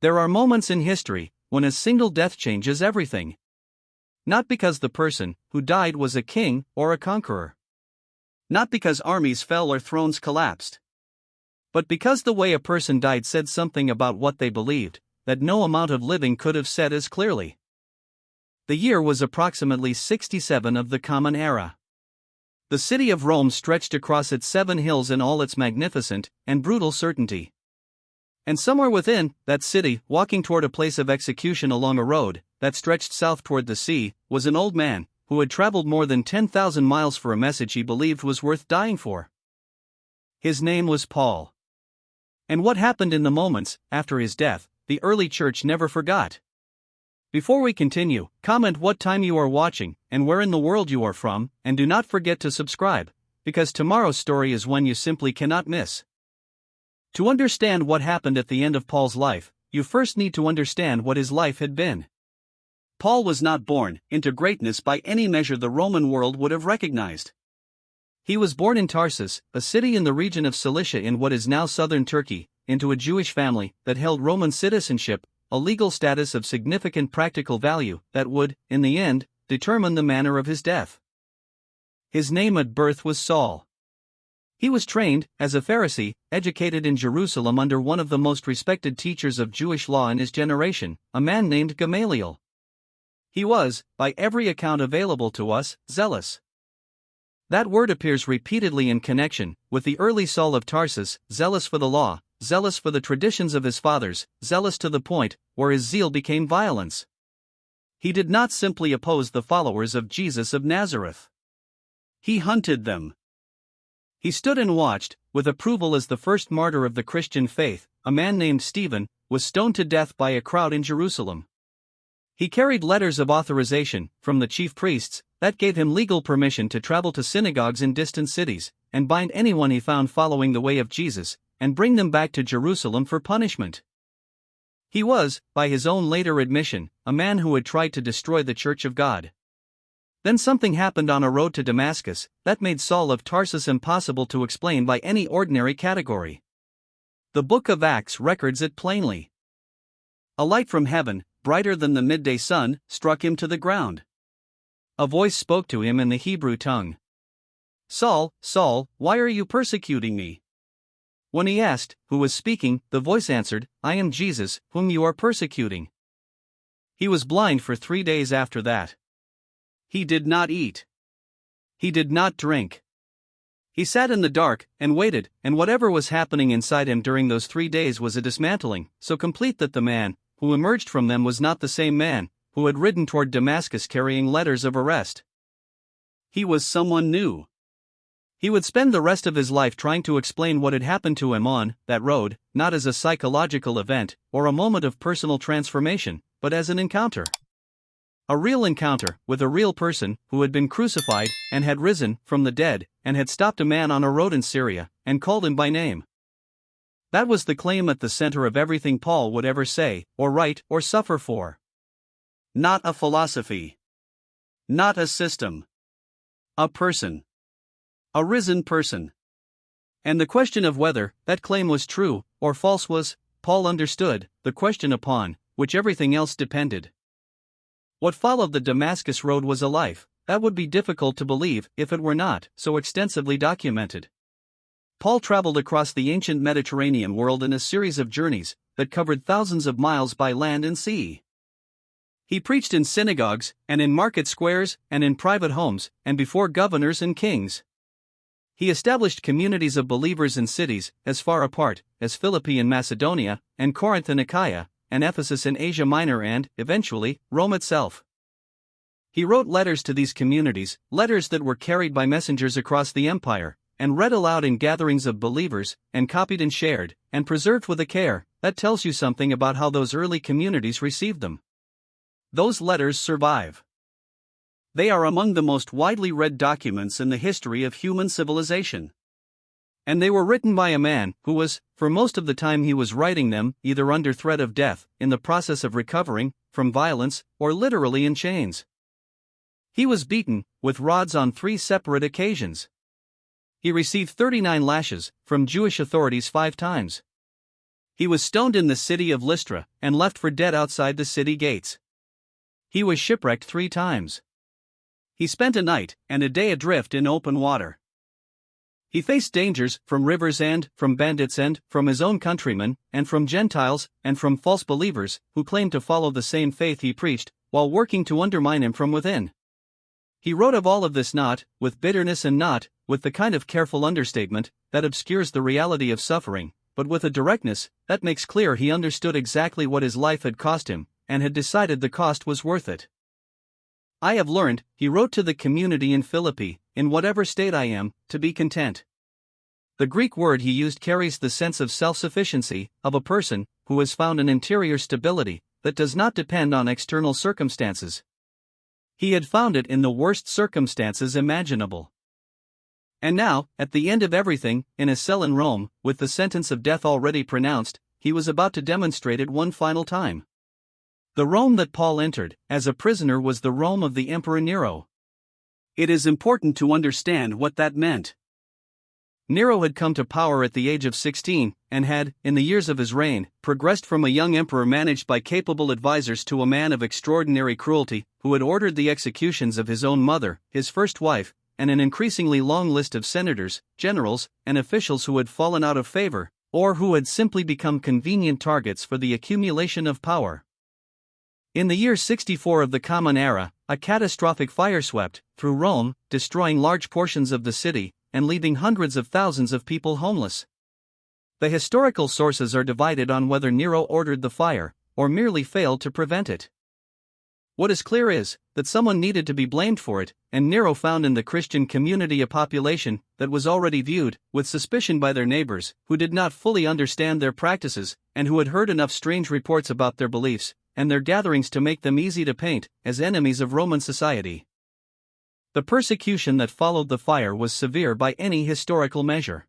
There are moments in history when a single death changes everything. Not because the person who died was a king or a conqueror. Not because armies fell or thrones collapsed. But because the way a person died said something about what they believed that no amount of living could have said as clearly. The year was approximately 67 of the Common Era. The city of Rome stretched across its 7 hills in all its magnificent and brutal certainty. And somewhere within that city, walking toward a place of execution along a road that stretched south toward the sea, was an old man who had traveled more than 10,000 miles for a message he believed was worth dying for. His name was Paul. And what happened in the moments after his death, the early church never forgot. Before we continue, comment what time you are watching and where in the world you are from, and do not forget to subscribe, because tomorrow's story is one you simply cannot miss. To understand what happened at the end of Paul's life, you first need to understand what his life had been. Paul was not born into greatness by any measure the Roman world would have recognized. He was born in Tarsus, a city in the region of Cilicia in what is now southern Turkey, into a Jewish family that held Roman citizenship, a legal status of significant practical value that would, in the end, determine the manner of his death. His name at birth was Saul. He was trained as a Pharisee, educated in Jerusalem under one of the most respected teachers of Jewish law in his generation, a man named Gamaliel. He was, by every account available to us, zealous. That word appears repeatedly in connection with the early Saul of Tarsus, zealous for the law, zealous for the traditions of his fathers, zealous to the point where his zeal became violence. He did not simply oppose the followers of Jesus of Nazareth. He hunted them. He stood and watched, with approval as the first martyr of the Christian faith, a man named Stephen, was stoned to death by a crowd in Jerusalem. He carried letters of authorization from the chief priests that gave him legal permission to travel to synagogues in distant cities, and bind anyone he found following the way of Jesus, and bring them back to Jerusalem for punishment. He was, by his own later admission, a man who had tried to destroy the Church of God. Then something happened on a road to Damascus that made Saul of Tarsus impossible to explain by any ordinary category. The book of Acts records it plainly. A light from heaven, brighter than the midday sun, struck him to the ground. A voice spoke to him in the Hebrew tongue. "Saul, Saul, why are you persecuting me?" When he asked who was speaking, the voice answered, "I am Jesus, whom you are persecuting." He was blind for 3 days after that. He did not eat. He did not drink. He sat in the dark and waited, and whatever was happening inside him during those 3 days was a dismantling so complete that the man who emerged from them was not the same man who had ridden toward Damascus carrying letters of arrest. He was someone new. He would spend the rest of his life trying to explain what had happened to him on that road, not as a psychological event or a moment of personal transformation, but as an encounter. A real encounter with a real person who had been crucified and had risen from the dead and had stopped a man on a road in Syria and called him by name. That was the claim at the center of everything Paul would ever say, or write, or suffer for. Not a philosophy. Not a system. A person. A risen person. And the question of whether that claim was true or false was, Paul understood, the question upon which everything else depended. What followed the Damascus road was a life that would be difficult to believe if it were not so extensively documented. Paul traveled across the ancient Mediterranean world in a series of journeys that covered thousands of miles by land and sea. He preached in synagogues, and in market squares, and in private homes, and before governors and kings. He established communities of believers in cities as far apart as Philippi in Macedonia, and Corinth in Achaia, and Ephesus in Asia Minor and, eventually, Rome itself. He wrote letters to these communities, letters that were carried by messengers across the empire, and read aloud in gatherings of believers, and copied and shared, and preserved with a care that tells you something about how those early communities received them. Those letters survive. They are among the most widely read documents in the history of human civilization. And they were written by a man who was, for most of the time he was writing them, either under threat of death, in the process of recovering from violence, or literally in chains. He was beaten with rods on 3 separate occasions. He received 39 lashes from Jewish authorities 5 times. He was stoned in the city of Lystra, and left for dead outside the city gates. He was shipwrecked 3 times. He spent a night and a day adrift in open water. He faced dangers from rivers and from bandits and from his own countrymen, and from Gentiles, and from false believers, who claimed to follow the same faith he preached, while working to undermine him from within. He wrote of all of this not with bitterness and not with the kind of careful understatement that obscures the reality of suffering, but with a directness that makes clear he understood exactly what his life had cost him, and had decided the cost was worth it. I have learned, he wrote to the community in Philippi, in whatever state I am, to be content. The Greek word he used carries the sense of self-sufficiency, of a person who has found an interior stability that does not depend on external circumstances. He had found it in the worst circumstances imaginable. And now, at the end of everything, in a cell in Rome, with the sentence of death already pronounced, he was about to demonstrate it one final time. The Rome that Paul entered as a prisoner was the Rome of the Emperor Nero. It is important to understand what that meant. Nero had come to power at the age of 16, and had, in the years of his reign, progressed from a young emperor managed by capable advisors to a man of extraordinary cruelty, who had ordered the executions of his own mother, his first wife, and an increasingly long list of senators, generals, and officials who had fallen out of favor, or who had simply become convenient targets for the accumulation of power. In the year 64 of the Common Era, a catastrophic fire swept through Rome, destroying large portions of the city, and leaving hundreds of thousands of people homeless. The historical sources are divided on whether Nero ordered the fire, or merely failed to prevent it. What is clear is that someone needed to be blamed for it, and Nero found in the Christian community a population that was already viewed with suspicion by their neighbors, who did not fully understand their practices, and who had heard enough strange reports about their beliefs and their gatherings to make them easy to paint as enemies of Roman society. The persecution that followed the fire was severe by any historical measure.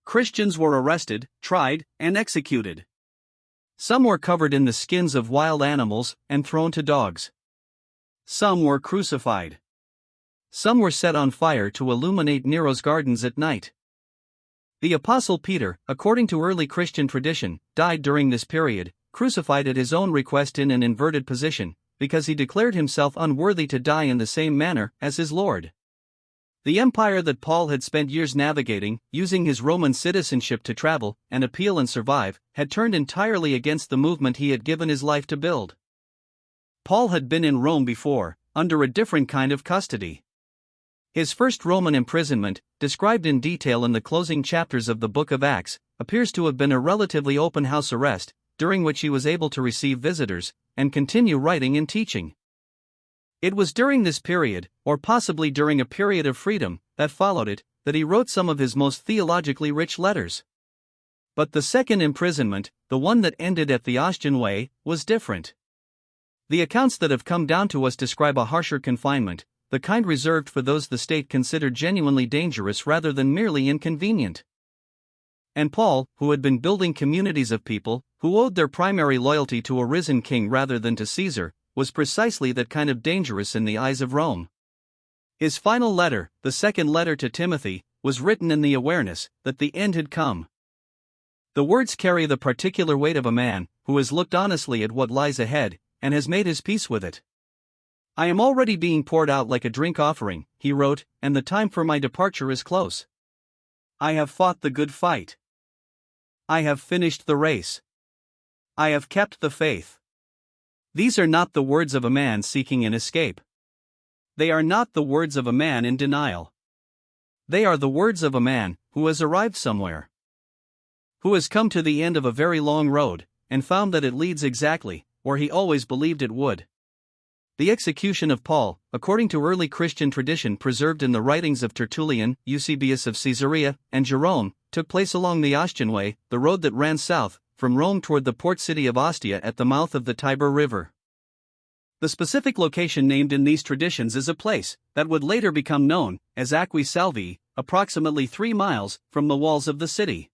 Christians were arrested, tried, and executed. Some were covered in the skins of wild animals and thrown to dogs. Some were crucified. Some were set on fire to illuminate Nero's gardens at night. The Apostle Peter, according to early Christian tradition, died during this period, crucified at his own request in an inverted position, because he declared himself unworthy to die in the same manner as his Lord. The empire that Paul had spent years navigating, using his Roman citizenship to travel and appeal and survive, had turned entirely against the movement he had given his life to build. Paul had been in Rome before, under a different kind of custody. His first Roman imprisonment, described in detail in the closing chapters of the book of Acts, appears to have been a relatively open house arrest, during which he was able to receive visitors and continue writing and teaching. It was during this period, or possibly during a period of freedom that followed it, that he wrote some of his most theologically rich letters. But the second imprisonment, the one that ended at the Ostian Way, was different. The accounts that have come down to us describe a harsher confinement, the kind reserved for those the state considered genuinely dangerous rather than merely inconvenient. And Paul, who had been building communities of people who owed their primary loyalty to a risen king rather than to Caesar, was precisely that kind of dangerous in the eyes of Rome. His final letter, the second letter to Timothy, was written in the awareness that the end had come. The words carry the particular weight of a man who has looked honestly at what lies ahead and has made his peace with it. I am already being poured out like a drink offering, he wrote, and the time for my departure is close. I have fought the good fight. I have finished the race. I have kept the faith. These are not the words of a man seeking an escape. They are not the words of a man in denial. They are the words of a man who has arrived somewhere. Who has come to the end of a very long road, and found that it leads exactly where he always believed it would. The execution of Paul, according to early Christian tradition preserved in the writings of Tertullian, Eusebius of Caesarea, and Jerome, took place along the Ostian Way, the road that ran south from Rome toward the port city of Ostia at the mouth of the Tiber River. The specific location named in these traditions is a place that would later become known as Aquae Salvii, approximately 3 miles from the walls of the city.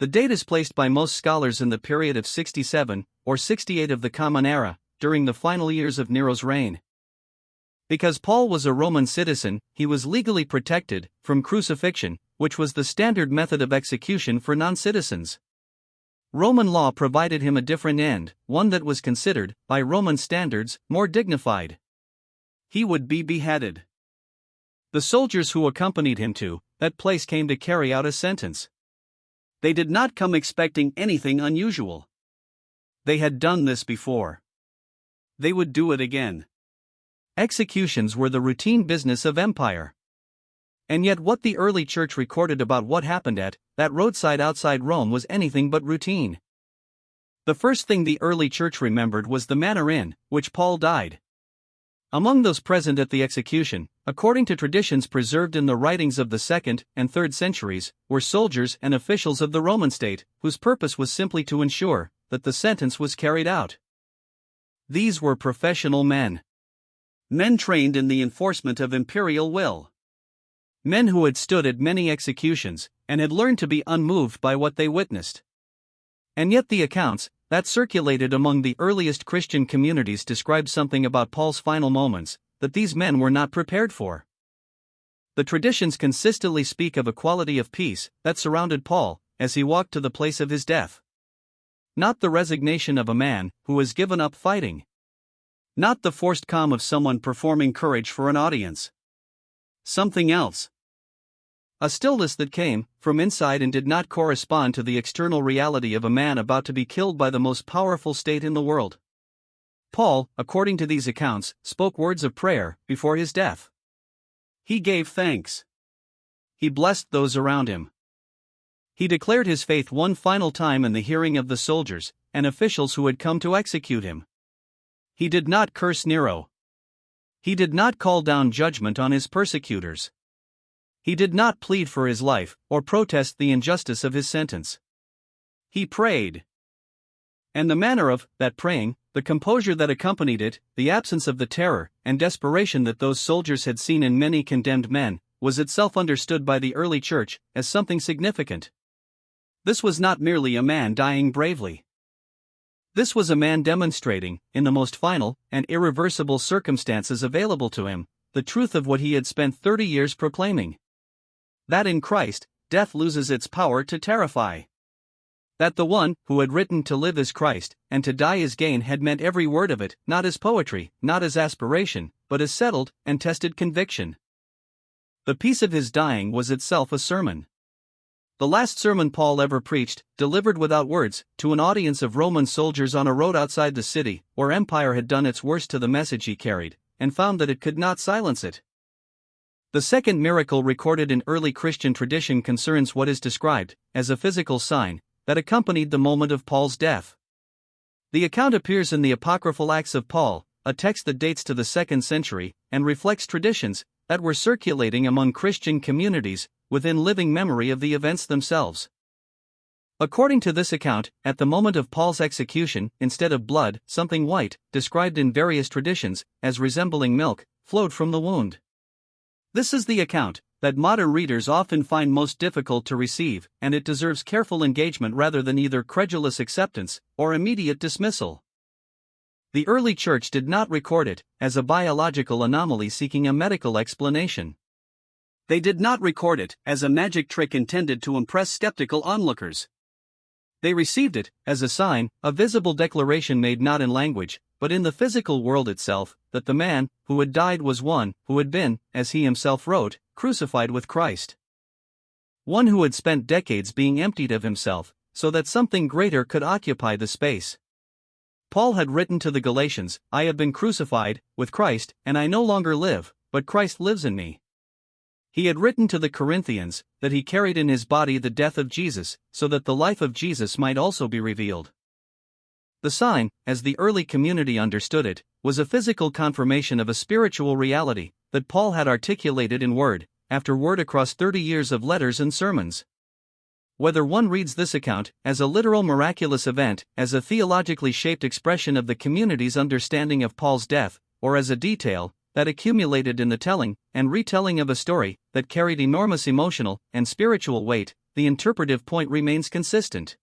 The date is placed by most scholars in the period of 67 or 68 of the Common Era, during the final years of Nero's reign. Because Paul was a Roman citizen, he was legally protected from crucifixion, which was the standard method of execution for non-citizens. Roman law provided him a different end, one that was considered, by Roman standards, more dignified. He would be beheaded. The soldiers who accompanied him to that place came to carry out a sentence. They did not come expecting anything unusual. They had done this before. They would do it again. Executions were the routine business of empire. And yet what the early church recorded about what happened at that roadside outside Rome was anything but routine. The first thing the early church remembered was the manner in which Paul died. Among those present at the execution, according to traditions preserved in the writings of the 2nd and 3rd centuries, were soldiers and officials of the Roman state, whose purpose was simply to ensure that the sentence was carried out. These were professional men. Men trained in the enforcement of imperial will. Men who had stood at many executions, and had learned to be unmoved by what they witnessed. And yet the accounts that circulated among the earliest Christian communities described something about Paul's final moments that these men were not prepared for. The traditions consistently speak of a quality of peace that surrounded Paul as he walked to the place of his death. Not the resignation of a man who has given up fighting. Not the forced calm of someone performing courage for an audience. Something else. A stillness that came from inside and did not correspond to the external reality of a man about to be killed by the most powerful state in the world. Paul, according to these accounts, spoke words of prayer before his death. He gave thanks. He blessed those around him. He declared his faith one final time in the hearing of the soldiers and officials who had come to execute him. He did not curse Nero. He did not call down judgment on his persecutors. He did not plead for his life or protest the injustice of his sentence. He prayed. And the manner of that praying, the composure that accompanied it, the absence of the terror and desperation that those soldiers had seen in many condemned men, was itself understood by the early church as something significant. This was not merely a man dying bravely. This was a man demonstrating, in the most final and irreversible circumstances available to him, the truth of what he had spent 30 years proclaiming. That in Christ, death loses its power to terrify. That the one who had written to live as Christ and to die as gain had meant every word of it, not as poetry, not as aspiration, but as settled and tested conviction. The peace of his dying was itself a sermon. The last sermon Paul ever preached, delivered without words, to an audience of Roman soldiers on a road outside the city, where empire had done its worst to the message he carried, and found that it could not silence it. The second miracle recorded in early Christian tradition concerns what is described as a physical sign that accompanied the moment of Paul's death. The account appears in the apocryphal Acts of Paul, a text that dates to the 2nd century and reflects traditions that were circulating among Christian communities within living memory of the events themselves. According to this account, at the moment of Paul's execution, instead of blood, something white, described in various traditions as resembling milk, flowed from the wound. This is the account that modern readers often find most difficult to receive, and it deserves careful engagement rather than either credulous acceptance or immediate dismissal. The early church did not record it as a biological anomaly seeking a medical explanation. They did not record it as a magic trick intended to impress skeptical onlookers. They received it as a sign, a visible declaration made not in language, but in the physical world itself, that the man who had died was one who had been, as he himself wrote, crucified with Christ. One who had spent decades being emptied of himself, so that something greater could occupy the space. Paul had written to the Galatians, "I have been crucified with Christ, and I no longer live, but Christ lives in me." He had written to the Corinthians that he carried in his body the death of Jesus, so that the life of Jesus might also be revealed. The sign, as the early community understood it, was a physical confirmation of a spiritual reality that Paul had articulated in word after word across 30 years of letters and sermons. Whether one reads this account as a literal miraculous event, as a theologically shaped expression of the community's understanding of Paul's death, or as a detail that accumulated in the telling and retelling of a story that carried enormous emotional and spiritual weight, the interpretive point remains consistent.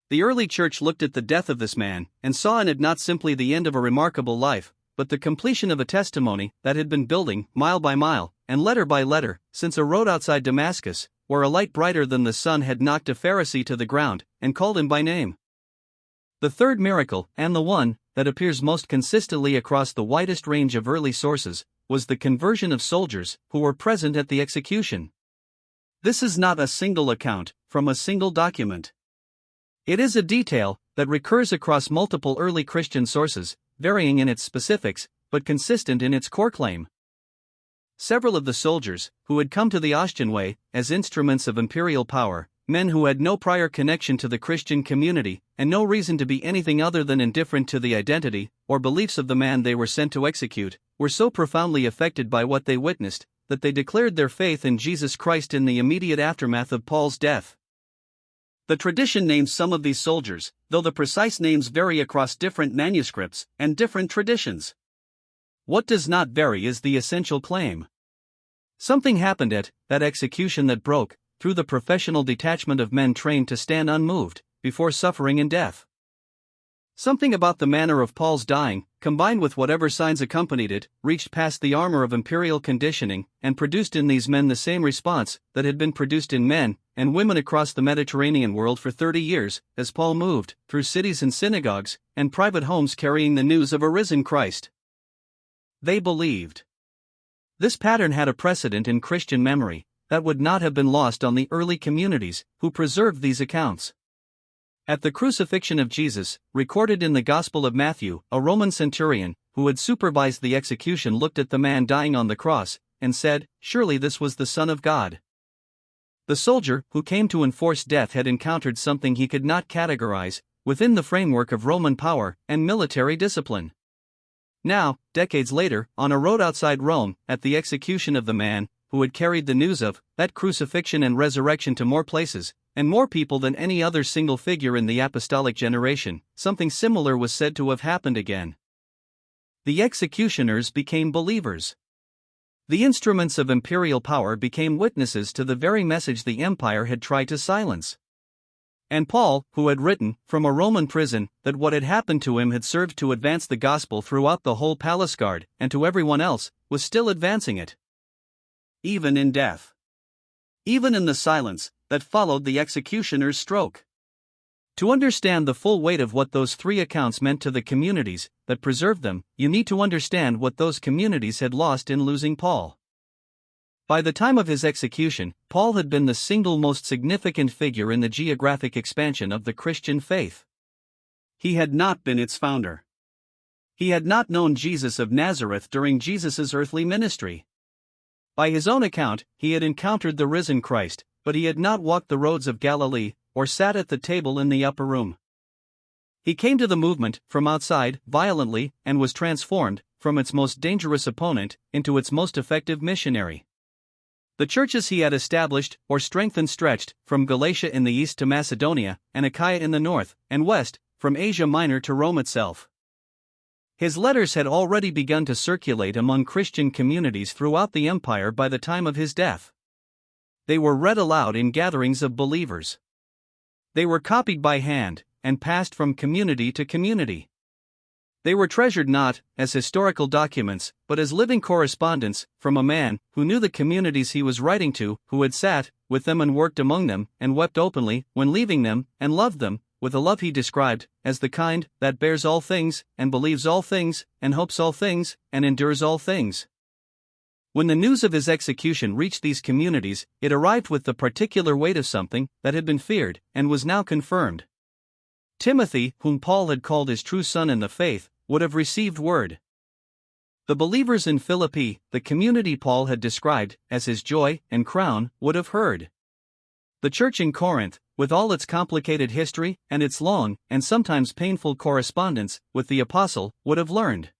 The early church looked at the death of this man and saw in it not simply the end of a remarkable life, but the completion of a testimony that had been building, mile by mile, and letter by letter, since a road outside Damascus, where a light brighter than the sun had knocked a Pharisee to the ground, and called him by name. The third miracle, and the one that appears most consistently across the widest range of early sources, was the conversion of soldiers who were present at the execution. This is not a single account from a single document. It is a detail that recurs across multiple early Christian sources, varying in its specifics, but consistent in its core claim. Several of the soldiers, who had come to the Ostian Way as instruments of imperial power, men who had no prior connection to the Christian community and no reason to be anything other than indifferent to the identity or beliefs of the man they were sent to execute, were so profoundly affected by what they witnessed that they declared their faith in Jesus Christ in the immediate aftermath of Paul's death. The tradition names some of these soldiers, though the precise names vary across different manuscripts and different traditions. What does not vary is the essential claim. Something happened at that execution that broke through the professional detachment of men trained to stand unmoved before suffering and death. Something about the manner of Paul's dying, combined with whatever signs accompanied it, reached past the armor of imperial conditioning and produced in these men the same response that had been produced in men and women across the Mediterranean world for 30 years, as Paul moved through cities and synagogues and private homes carrying the news of a risen Christ. They believed. This pattern had a precedent in Christian memory that would not have been lost on the early communities who preserved these accounts. At the crucifixion of Jesus, recorded in the Gospel of Matthew, a Roman centurion, who had supervised the execution, looked at the man dying on the cross, and said, "Surely this was the Son of God." The soldier who came to enforce death had encountered something he could not categorize within the framework of Roman power and military discipline. Now, decades later, on a road outside Rome, at the execution of the man who had carried the news of that crucifixion and resurrection to more places and more people than any other single figure in the apostolic generation, something similar was said to have happened again. The executioners became believers. The instruments of imperial power became witnesses to the very message the empire had tried to silence. And Paul, who had written from a Roman prison that what had happened to him had served to advance the gospel throughout the whole palace guard and to everyone else, was still advancing it. Even in death. Even in the silence that followed the executioner's stroke. To understand the full weight of what those three accounts meant to the communities that preserved them, you need to understand what those communities had lost in losing Paul. By the time of his execution, Paul had been the single most significant figure in the geographic expansion of the Christian faith. He had not been its founder. He had not known Jesus of Nazareth during Jesus' earthly ministry. By his own account, he had encountered the risen Christ, but he had not walked the roads of Galilee or sat at the table in the upper room. He came to the movement from outside violently and was transformed from its most dangerous opponent into its most effective missionary. The churches he had established or strengthened stretched from Galatia in the east to Macedonia and Achaia in the north and west, from Asia Minor to Rome itself. His letters had already begun to circulate among Christian communities throughout the empire by the time of his death. They were read aloud in gatherings of believers. They were copied by hand and passed from community to community. They were treasured not as historical documents, but as living correspondence from a man who knew the communities he was writing to, who had sat with them and worked among them and wept openly when leaving them and loved them with a love he described as the kind that bears all things and believes all things and hopes all things and endures all things. When the news of his execution reached these communities, it arrived with the particular weight of something that had been feared and was now confirmed. Timothy, whom Paul had called his true son in the faith, would have received word. The believers in Philippi, the community Paul had described as his joy and crown, would have heard. The church in Corinth, with all its complicated history and its long and sometimes painful correspondence with the apostle, would have learned.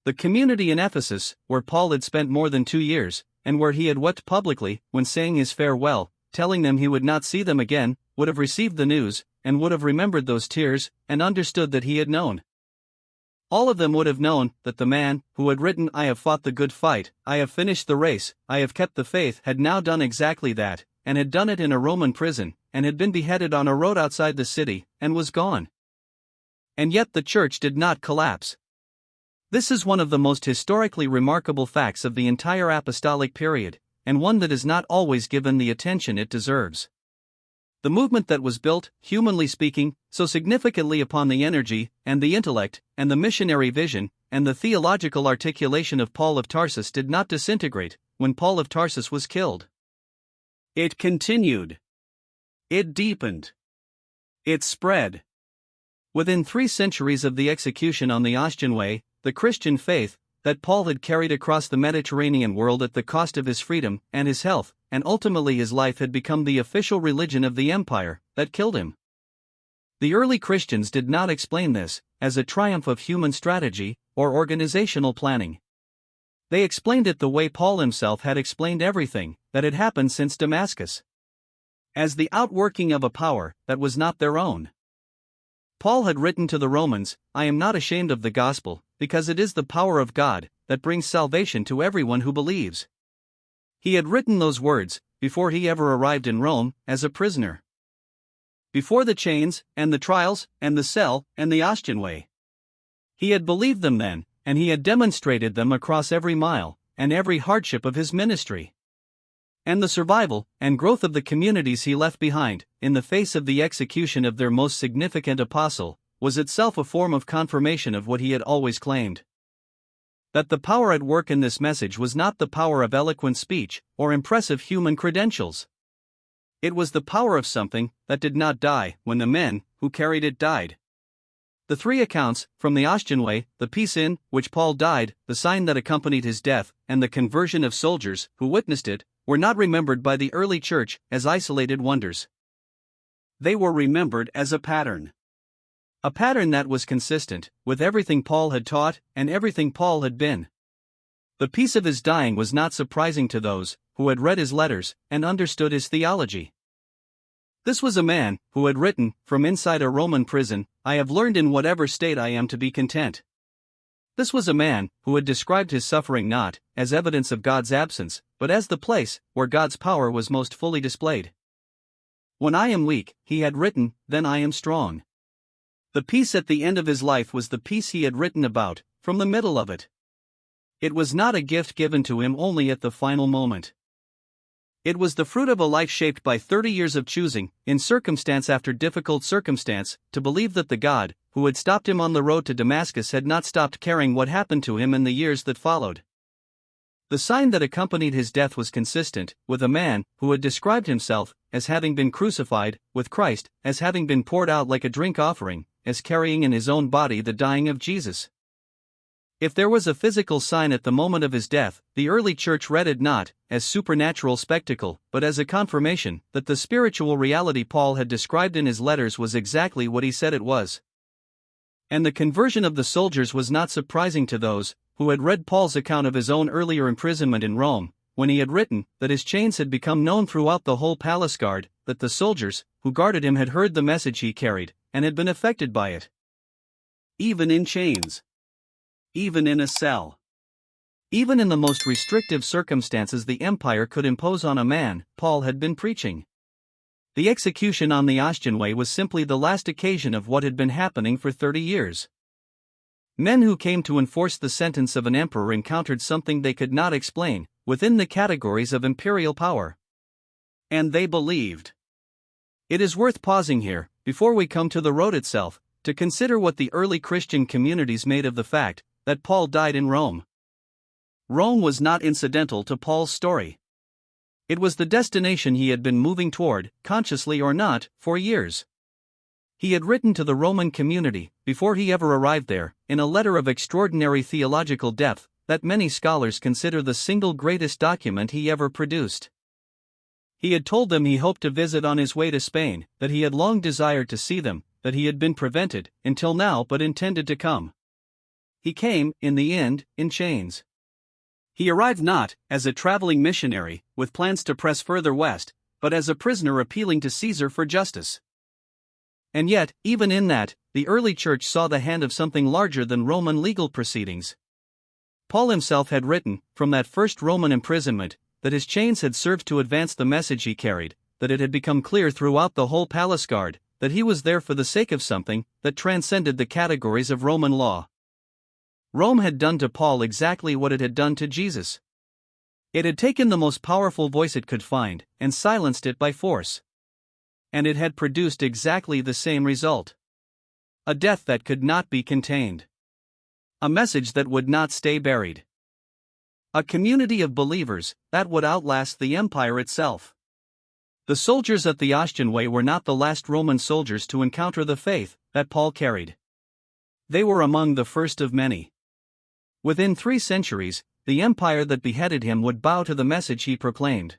The community in Ephesus, where Paul had spent more than 2 years, and where he had wept publicly when saying his farewell, telling them he would not see them again, would have received the news, and would have remembered those tears, and understood that he had known. All of them would have known that the man who had written, "I have fought the good fight, I have finished the race, I have kept the faith," had now done exactly that, and had done it in a Roman prison, and had been beheaded on a road outside the city, and was gone. And yet the church did not collapse. This is one of the most historically remarkable facts of the entire apostolic period, and one that is not always given the attention it deserves. The movement that was built, humanly speaking, so significantly upon the energy, and the intellect, and the missionary vision, and the theological articulation of Paul of Tarsus did not disintegrate when Paul of Tarsus was killed. It continued. It deepened. It spread. Within 3 centuries of the execution on the Ostian Way, the Christian faith that Paul had carried across the Mediterranean world at the cost of his freedom and his health, and ultimately his life, had become the official religion of the empire that killed him. The early Christians did not explain this as a triumph of human strategy or organizational planning. They explained it the way Paul himself had explained everything that had happened since Damascus, as the outworking of a power that was not their own. Paul had written to the Romans, "I am not ashamed of the gospel, because it is the power of God that brings salvation to everyone who believes." He had written those words before he ever arrived in Rome as a prisoner. Before the chains, and the trials, and the cell, and the Ostian Way. He had believed them then, and he had demonstrated them across every mile, and every hardship of his ministry. And the survival and growth of the communities he left behind, in the face of the execution of their most significant apostle, was itself a form of confirmation of what he had always claimed. That the power at work in this message was not the power of eloquent speech or impressive human credentials. It was the power of something that did not die when the men who carried it died. The 3 accounts, from the Ostian Way, the peace in which Paul died, the sign that accompanied his death, and the conversion of soldiers who witnessed it, were not remembered by the early church as isolated wonders. They were remembered as a pattern. A pattern that was consistent with everything Paul had taught and everything Paul had been. The peace of his dying was not surprising to those who had read his letters and understood his theology. This was a man who had written, from inside a Roman prison, "I have learned in whatever state I am to be content." This was a man who had described his suffering not as evidence of God's absence, but as the place where God's power was most fully displayed. "When I am weak," he had written, "then I am strong." The peace at the end of his life was the peace he had written about, from the middle of it. It was not a gift given to him only at the final moment. It was the fruit of a life shaped by 30 years of choosing, in circumstance after difficult circumstance, to believe that the God who had stopped him on the road to Damascus had not stopped caring what happened to him in the years that followed. The sign that accompanied his death was consistent with a man who had described himself as having been crucified with Christ, as having been poured out like a drink offering, as carrying in his own body the dying of Jesus. If there was a physical sign at the moment of his death, the early church read it not as supernatural spectacle, but as a confirmation that the spiritual reality Paul had described in his letters was exactly what he said it was. And the conversion of the soldiers was not surprising to those who had read Paul's account of his own earlier imprisonment in Rome, when he had written that his chains had become known throughout the whole palace guard, that the soldiers who guarded him had heard the message he carried, and had been affected by it. Even in chains. Even in a cell. Even in the most restrictive circumstances the empire could impose on a man, Paul had been preaching. The execution on the Ostian Way was simply the last occasion of what had been happening for 30 years. Men who came to enforce the sentence of an emperor encountered something they could not explain, within the categories of imperial power. And they believed. It is worth pausing here, before we come to the road itself, to consider what the early Christian communities made of the fact that Paul died in Rome. Rome was not incidental to Paul's story. It was the destination he had been moving toward, consciously or not, for years. He had written to the Roman community, before he ever arrived there, in a letter of extraordinary theological depth, that many scholars consider the single greatest document he ever produced. He had told them he hoped to visit on his way to Spain, that he had long desired to see them, that he had been prevented, until now, but intended to come. He came, in the end, in chains. He arrived not as a traveling missionary, with plans to press further west, but as a prisoner appealing to Caesar for justice. And yet, even in that, the early church saw the hand of something larger than Roman legal proceedings. Paul himself had written, from that first Roman imprisonment, that his chains had served to advance the message he carried, that it had become clear throughout the whole palace guard, that he was there for the sake of something that transcended the categories of Roman law. Rome had done to Paul exactly what it had done to Jesus. It had taken the most powerful voice it could find, and silenced it by force. And it had produced exactly the same result. A death that could not be contained. A message that would not stay buried. A community of believers that would outlast the empire itself. The soldiers at the Ostian Way were not the last Roman soldiers to encounter the faith that Paul carried. They were among the first of many. Within 3 centuries, the empire that beheaded him would bow to the message he proclaimed.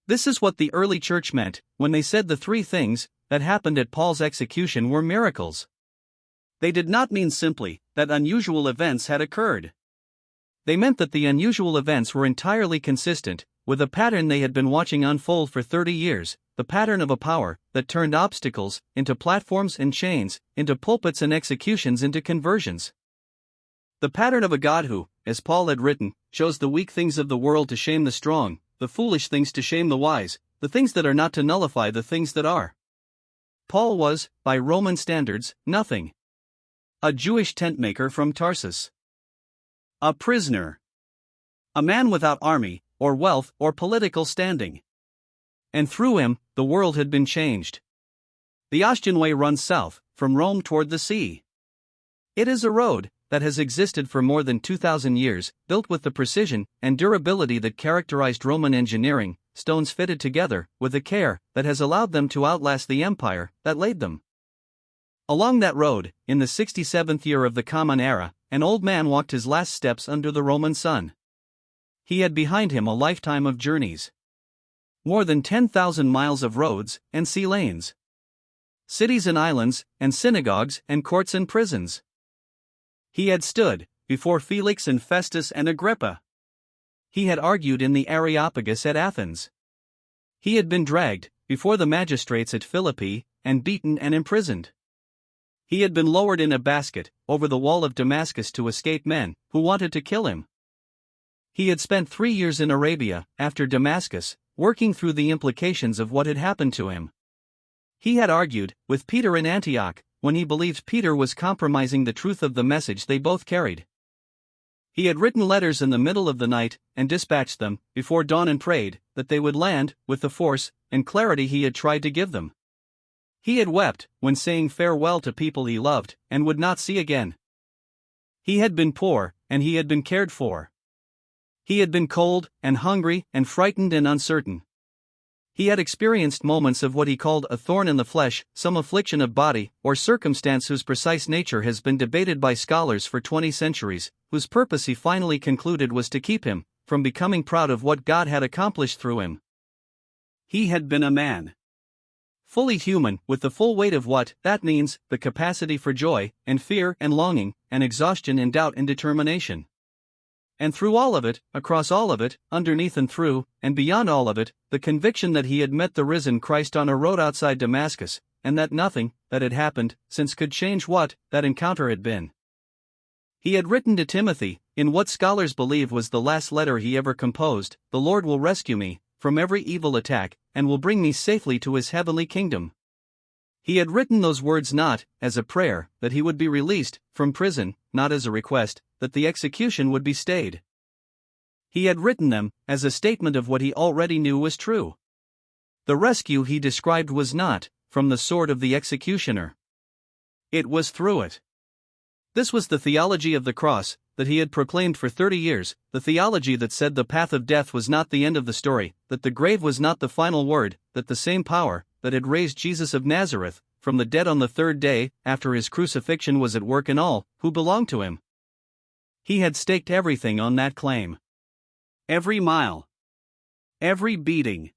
This is what the early church meant when they said the 3 things that happened at Paul's execution were miracles. They did not mean simply that unusual events had occurred. They meant that the unusual events were entirely consistent with a pattern they had been watching unfold for 30 years, the pattern of a power that turned obstacles into platforms and chains, into pulpits and executions into conversions. The pattern of a God who, as Paul had written, shows the weak things of the world to shame the strong, the foolish things to shame the wise, the things that are not to nullify the things that are. Paul was, by Roman standards, nothing. A Jewish tentmaker from Tarsus. A prisoner. A man without army, or wealth, or political standing. And through him, the world had been changed. The Ostian Way runs south, from Rome toward the sea. It is a road that has existed for more than 2,000 years, built with the precision and durability that characterized Roman engineering, stones fitted together with a care that has allowed them to outlast the empire that laid them. Along that road, in the 67th year of the Common Era, an old man walked his last steps under the Roman sun. He had behind him a lifetime of journeys. More than 10,000 miles of roads and sea lanes. Cities and islands, and synagogues and courts and prisons. He had stood before Felix and Festus and Agrippa. He had argued in the Areopagus at Athens. He had been dragged before the magistrates at Philippi and beaten and imprisoned. He had been lowered in a basket over the wall of Damascus to escape men who wanted to kill him. He had spent 3 years in Arabia after Damascus, working through the implications of what had happened to him. He had argued with Peter in Antioch when he believed Peter was compromising the truth of the message they both carried. He had written letters in the middle of the night and dispatched them before dawn and prayed that they would land with the force and clarity he had tried to give them. He had wept when saying farewell to people he loved and would not see again. He had been poor, and he had been cared for. He had been cold and hungry and frightened and uncertain. He had experienced moments of what he called a thorn in the flesh, some affliction of body or circumstance whose precise nature has been debated by scholars for 20 centuries, whose purpose he finally concluded was to keep him from becoming proud of what God had accomplished through him. He had been a man. Fully human, with the full weight of what that means, the capacity for joy, and fear, and longing, and exhaustion, and doubt, and determination. And through all of it, across all of it, underneath and through, and beyond all of it, the conviction that he had met the risen Christ on a road outside Damascus, and that nothing that had happened since could change what that encounter had been. He had written to Timothy, in what scholars believe was the last letter he ever composed, "The Lord will rescue me from every evil attack, and will bring me safely to his heavenly kingdom." He had written those words not as a prayer that he would be released from prison, not as a request that the execution would be stayed. He had written them as a statement of what he already knew was true. The rescue he described was not from the sword of the executioner. It was through it. This was the theology of the cross that he had proclaimed for 30 years, the theology that said the path of death was not the end of the story, that the grave was not the final word, that the same power that had raised Jesus of Nazareth from the dead on the 3rd day after his crucifixion was at work in all who belonged to him. He had staked everything on that claim. Every mile. Every beating.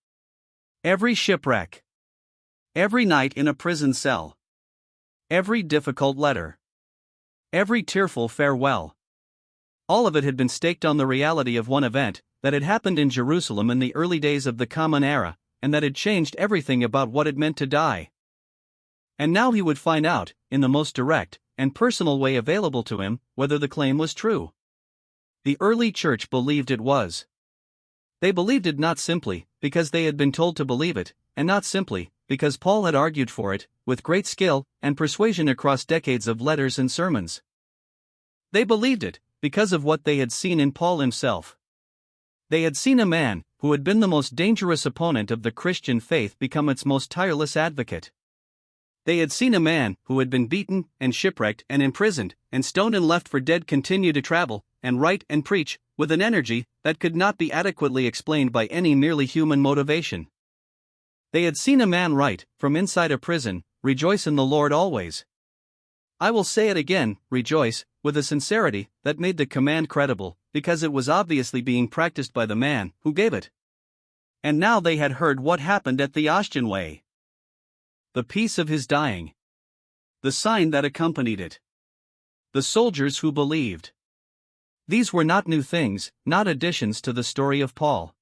Every shipwreck. Every night in a prison cell. Every difficult letter. Every tearful farewell. All of it had been staked on the reality of one event that had happened in Jerusalem in the early days of the Common Era, and that had changed everything about what it meant to die. And now he would find out, in the most direct and personal way available to him, whether the claim was true. The early church believed it was. They believed it not simply because they had been told to believe it, and not simply because Paul had argued for it, with great skill and persuasion across decades of letters and sermons. They believed it because of what they had seen in Paul himself. They had seen a man who had been the most dangerous opponent of the Christian faith become its most tireless advocate. They had seen a man who had been beaten and shipwrecked and imprisoned and stoned and left for dead continue to travel and write and preach with an energy that could not be adequately explained by any merely human motivation. They had seen a man write, from inside a prison, "Rejoice in the Lord always." I will say it again, rejoice, with a sincerity that made the command credible, because it was obviously being practiced by the man who gave it. And now they had heard what happened at the Ostian Way. The peace of his dying. The sign that accompanied it. The soldiers who believed. These were not new things, not additions to the story of Paul.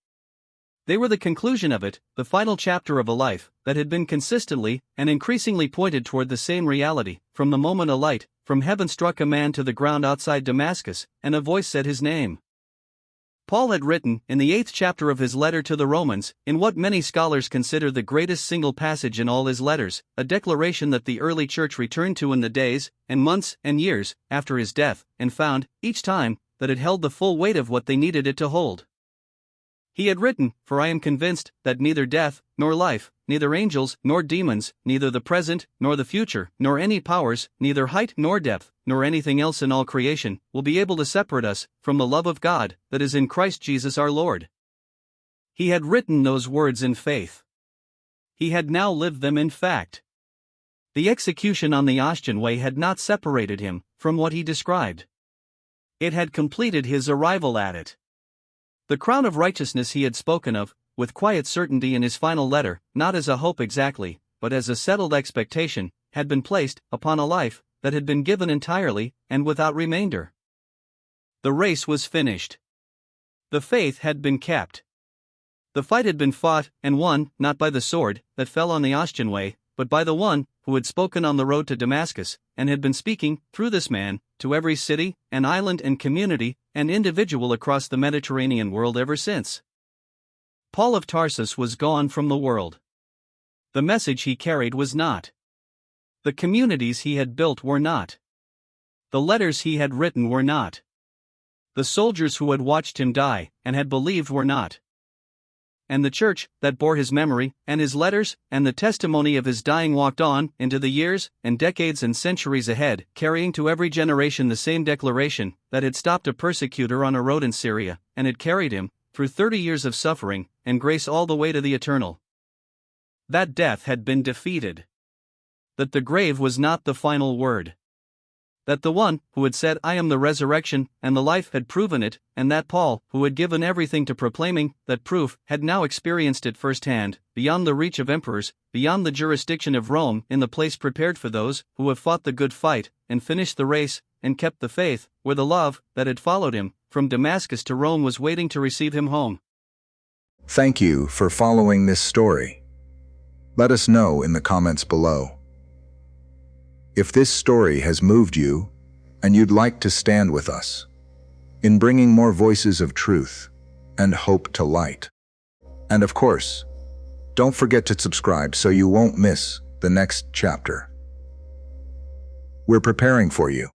They were the conclusion of it, the final chapter of a life that had been consistently and increasingly pointed toward the same reality, from the moment a light from heaven struck a man to the ground outside Damascus, and a voice said his name. Paul had written, in the 8th chapter of his letter to the Romans, in what many scholars consider the greatest single passage in all his letters, a declaration that the early church returned to in the days, and months, and years after his death, and found, each time, that it held the full weight of what they needed it to hold. He had written, "For I am convinced that neither death, nor life, neither angels, nor demons, neither the present, nor the future, nor any powers, neither height nor depth, nor anything else in all creation, will be able to separate us from the love of God that is in Christ Jesus our Lord." He had written those words in faith. He had now lived them in fact. The execution on the Ostian Way had not separated him from what he described. It had completed his arrival at it. The crown of righteousness he had spoken of, with quiet certainty in his final letter, not as a hope exactly, but as a settled expectation, had been placed upon a life that had been given entirely and without remainder. The race was finished. The faith had been kept. The fight had been fought and won, not by the sword that fell on the Ostian Way, but by the one who had spoken on the road to Damascus, and had been speaking, through this man, to every city, and island and community, and individual across the Mediterranean world ever since. Paul of Tarsus was gone from the world. The message he carried was not. The communities he had built were not. The letters he had written were not. The soldiers who had watched him die, and had believed were not. And the church that bore his memory, and his letters, and the testimony of his dying walked on into the years, and decades and centuries ahead, carrying to every generation the same declaration that had stopped a persecutor on a road in Syria, and had carried him, through 30 years of suffering, and grace all the way to the eternal. That death had been defeated. That the grave was not the final word. That the one who had said, "I am the resurrection and the life," had proven it, and that Paul, who had given everything to proclaiming that proof, had now experienced it firsthand, beyond the reach of emperors, beyond the jurisdiction of Rome, in the place prepared for those who have fought the good fight, and finished the race, and kept the faith, where the love that had followed him from Damascus to Rome was waiting to receive him home. Thank you for following this story. Let us know in the comments below. If this story has moved you, and you'd like to stand with us in bringing more voices of truth and hope to light. And of course, don't forget to subscribe so you won't miss the next chapter. We're preparing for you.